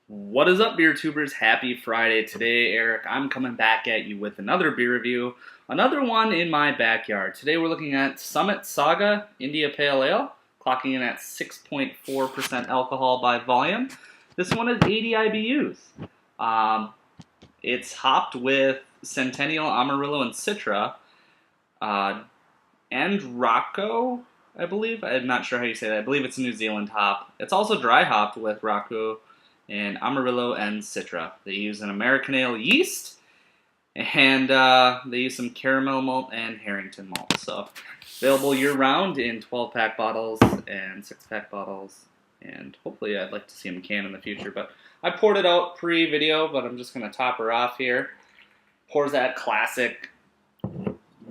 What is up, beer tubers? Happy Friday. Today, Eric, I'm coming back at you with another beer review, another one in my backyard. Today we're looking at Summit Saga India Pale Ale, clocking in at 6.4% alcohol by volume. This one is 80 IBUs. It's hopped with Centennial, Amarillo, and Citra, and Rakau, I believe. I'm not sure how you say that. I believe it's a New Zealand hop. It's also dry hopped with Rakau and Amarillo and Citra. They use an American ale yeast, and they use some caramel malt and Harrington malt. So available year-round in 12-pack bottles and 6-pack bottles, and hopefully I'd like to see them can in the future. But I poured it out pre-video, but I'm just going to top her off here. Pours that classic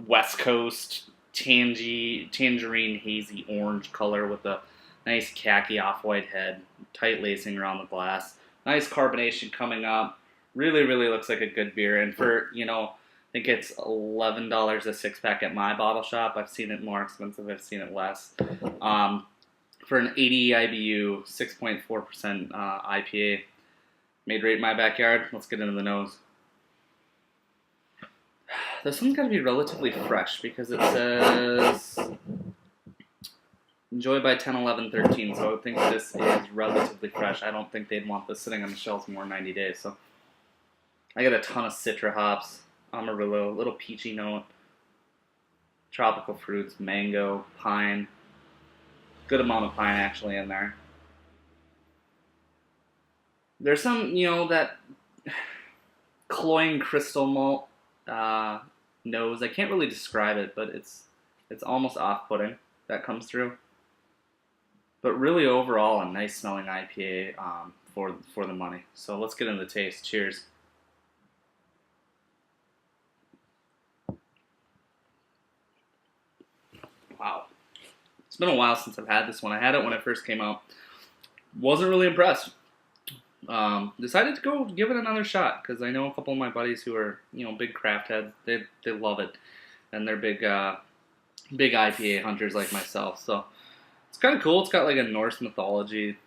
West Coast tangerine hazy orange color with a nice khaki off-white head, tight lacing around the glass. Nice carbonation coming up. Really, really looks like a good beer. And for, I think it's $11 a 6-pack at my bottle shop. I've seen it more expensive. I've seen it less. For an 80 IBU, 6.4% IPA, made right in my backyard. Let's get into the nose. This one's got to be relatively fresh because it says enjoy by 10, 11, 13, so I would think this is relatively fresh. I don't think they'd want this sitting on the shelves more than 90 days. So I got a ton of Citra hops, Amarillo, little peachy note, tropical fruits, mango, pine, good amount of pine actually in there. There's some, that cloying crystal malt nose. I can't really describe it, but it's almost off-putting that comes through. But really, overall, a nice smelling IPA for the money. So let's get into the taste. Cheers. Wow. It's been a while since I've had this one. I had it when it first came out. Wasn't really impressed. Decided to go give it another shot because I know a couple of my buddies who are, big craft heads. They love it. And they're big IPA hunters like myself. So it's kind of cool. It's got like a Norse mythology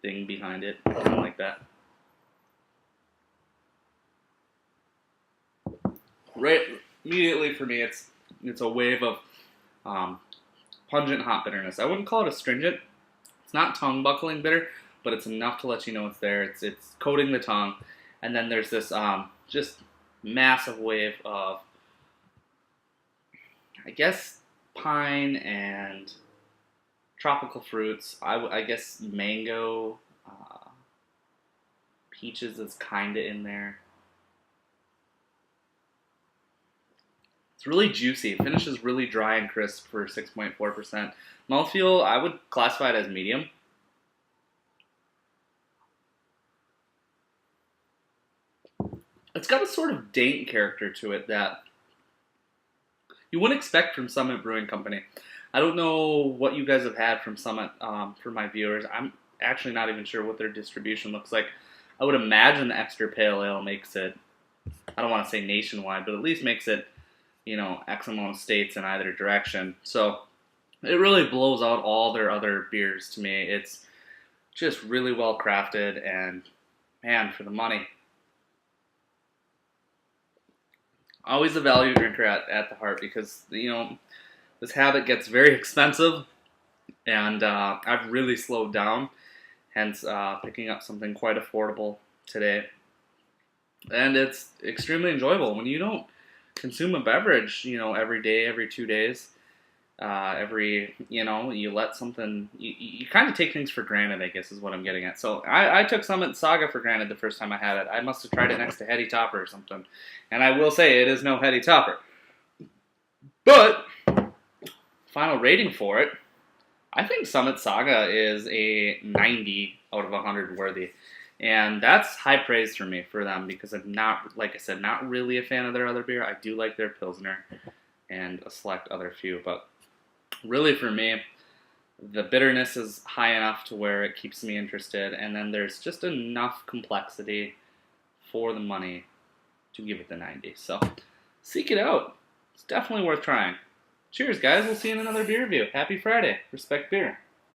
thing behind it. I kind of like that. Right immediately for me, it's a wave of pungent hop bitterness. I wouldn't call it astringent. It's not tongue buckling bitter, but it's enough to let you know it's there. It's coating the tongue, and then there's this just massive wave of, I guess, pine and tropical fruits. I guess mango, peaches is kind of in there. It's really juicy. It finishes really dry and crisp for 6.4%. Mouthfeel, I would classify it as medium. It's got a sort of dank character to it that you wouldn't expect from Summit Brewing Company. I don't know what you guys have had from Summit for my viewers. I'm actually not even sure what their distribution looks like. I would imagine the extra pale ale makes it, I don't want to say nationwide, but at least makes it, X amount of states in either direction. So it really blows out all their other beers to me. It's just really well crafted and, man, for the money. Always a value drinker at the heart because, this habit gets very expensive, and I've really slowed down, hence picking up something quite affordable today. And it's extremely enjoyable when you don't consume a beverage, every day, every 2 days, you let something, you kind of take things for granted, I guess is what I'm getting at. So I took Summit Saga for granted the first time I had it. I must have tried it next to Heady Topper or something. And I will say it is no Heady Topper. But final rating for it, I think Summit Saga is a 90 out of 100 worthy. And that's high praise for me for them because I'm not, like I said, not really a fan of their other beer. I do like their Pilsner and a select other few, but really for me, the bitterness is high enough to where it keeps me interested, and then there's just enough complexity for the money to give it the 90. So seek it out. It's definitely worth trying. Cheers, guys. We'll see you in another beer review. Happy Friday. Respect beer.